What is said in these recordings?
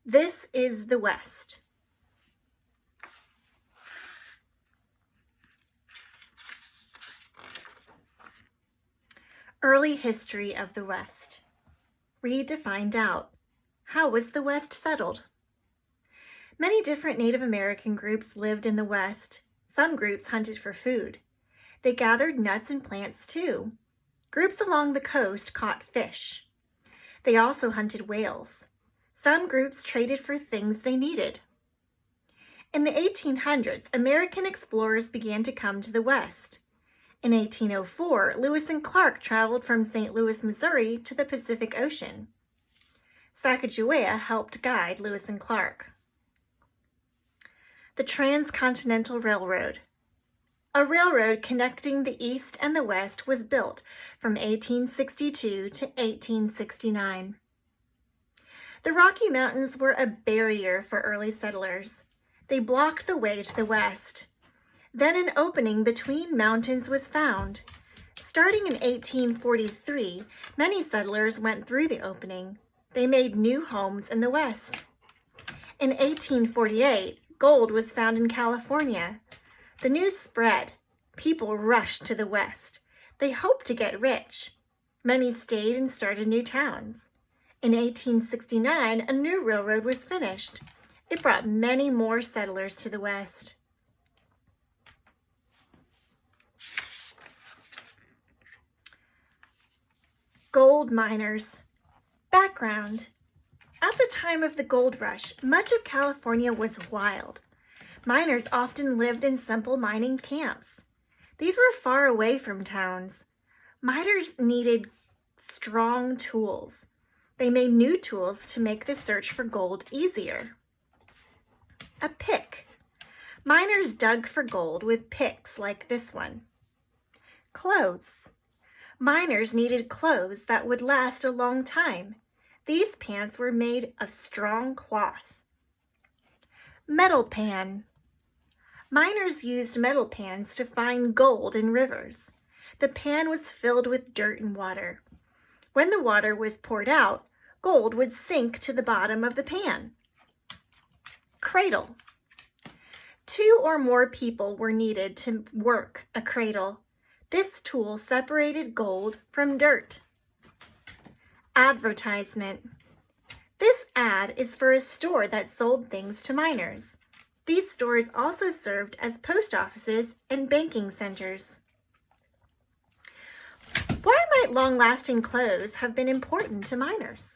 This is the West. Early history of the West. Read to find out. How was the West settled? Many different Native American groups lived in the West. Some groups hunted for food. They gathered nuts and plants too. Groups along the coast caught fish. They also hunted whales. Some groups traded for things they needed. In the 1800s, American explorers began to come to the West. In 1804, Lewis and Clark traveled from St. Louis, Missouri to the Pacific Ocean. Sacagawea helped guide Lewis and Clark. The Transcontinental Railroad. A railroad connecting the East and the West was built from 1862 to 1869. The Rocky Mountains were a barrier for early settlers. They blocked the way to the West. Then an opening between mountains was found. Starting in 1843, many settlers went through the opening. They made new homes in the West. In 1848, gold was found in California. The news spread. People rushed to the West. They hoped to get rich. Many stayed and started new towns. In 1869, a new railroad was finished. It brought many more settlers to the West. Gold miners. Background. At the time of the gold rush, much of California was wild. Miners often lived in simple mining camps. These were far away from towns. Miners needed strong tools. They made new tools to make the search for gold easier. A pick. Miners dug for gold with picks like this one. Clothes. Miners needed clothes that would last a long time. These pants were made of strong cloth. Metal pan. Miners used metal pans to find gold in rivers. The pan was filled with dirt and water. When the water was poured out, gold would sink to the bottom of the pan. Cradle. 2 or more people were needed to work a cradle. This tool separated gold from dirt. Advertisement. This ad is for a store that sold things to miners. These stores also served as post offices and banking centers. Why might long-lasting clothes have been important to miners?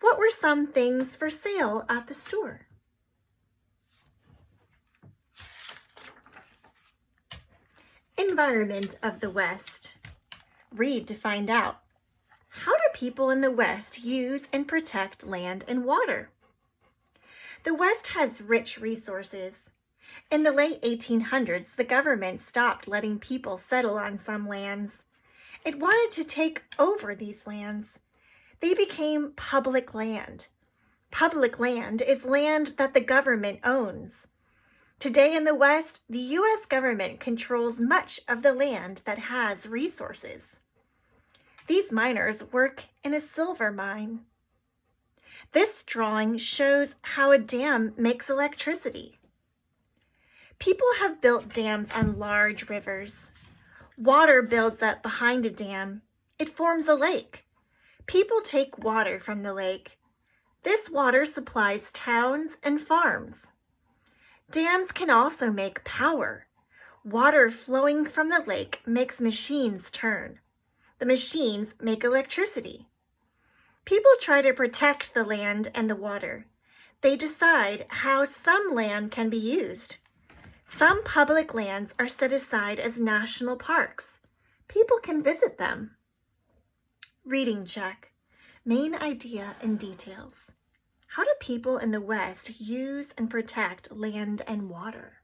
What were some things for sale at the store? Environment of the West. Read to find out. How do people in the West use and protect land and water? The West has rich resources. In the late 1800s, the government stopped letting people settle on some lands. It wanted to take over these lands. They became public land. Public land is land that the government owns. Today in the West, the U.S. government controls much of the land that has resources. These miners work in a silver mine. This drawing shows how a dam makes electricity. People have built dams on large rivers. Water builds up behind a dam. It forms a lake. People take water from the lake. This water supplies towns and farms. Dams can also make power. Water flowing from the lake makes machines turn. The machines make electricity. People try to protect the land and the water. They decide how some land can be used. Some public lands are set aside as national parks. People can visit them. Reading check. Main idea and details. How do people in the West use and protect land and water?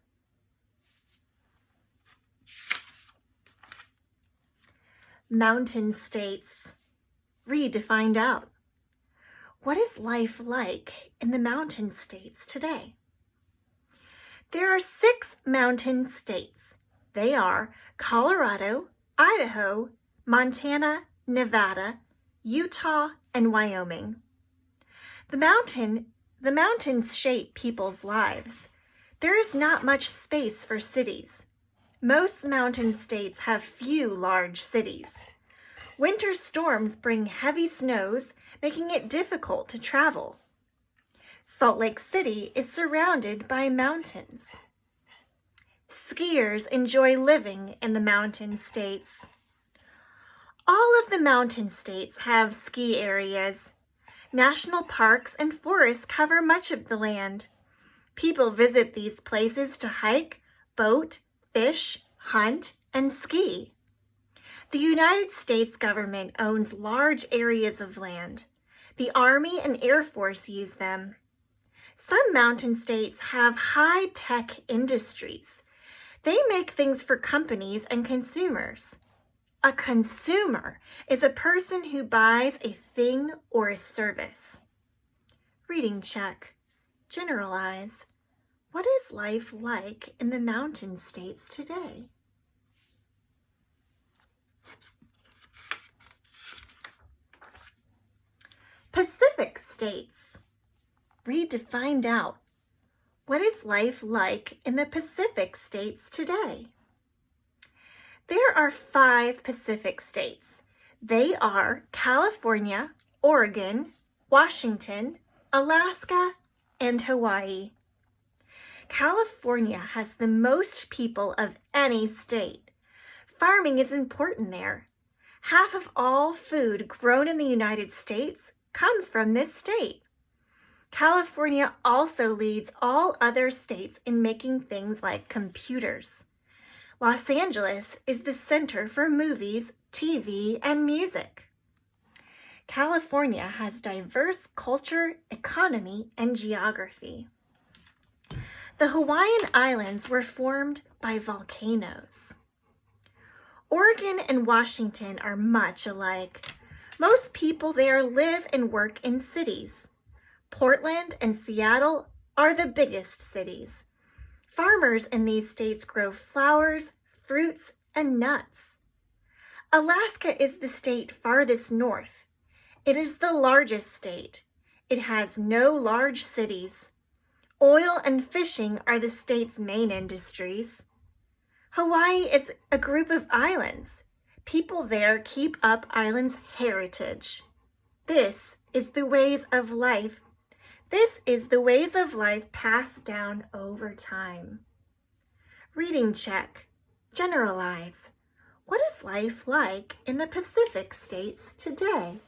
Mountain states. Read to find out. What is life like in the mountain states today? There are 6 mountain states. They are Colorado, Idaho, Montana, Nevada, Utah, and Wyoming. The mountains shape people's lives. There is not much space for cities. Most mountain states have few large cities. Winter storms bring heavy snows, making it difficult to travel. Salt Lake City is surrounded by mountains. Skiers enjoy living in the mountain states. All of the mountain states have ski areas. National parks and forests cover much of the land. People visit these places to hike, boat, fish, hunt, and ski. The United States government owns large areas of land. The Army and Air Force use them. Some mountain states have high-tech industries. They make things for companies and consumers. A consumer is a person who buys a thing or a service. Reading check. Generalize. What is life like in the mountain states today? Pacific states. Read to find out. What is life like in the Pacific states today? There are 5 Pacific states. They are California, Oregon, Washington, Alaska, and Hawaii. California has the most people of any state. Farming is important there. Half of all food grown in the United States comes from this state. California also leads all other states in making things like computers. Los Angeles is the center for movies, TV, and music. California has diverse culture, economy, and geography. The Hawaiian Islands were formed by volcanoes. Oregon and Washington are much alike. Most people there live and work in cities. Portland and Seattle are the biggest cities. Farmers in these states grow flowers, fruits, and nuts. Alaska is the state farthest north. It is the largest state. It has no large cities. Oil and fishing are the state's main industries. Hawaii is a group of islands. People there keep up islands' heritage. This is the ways of life passed down over time. Reading check. Generalize. What is life like in the Pacific states today?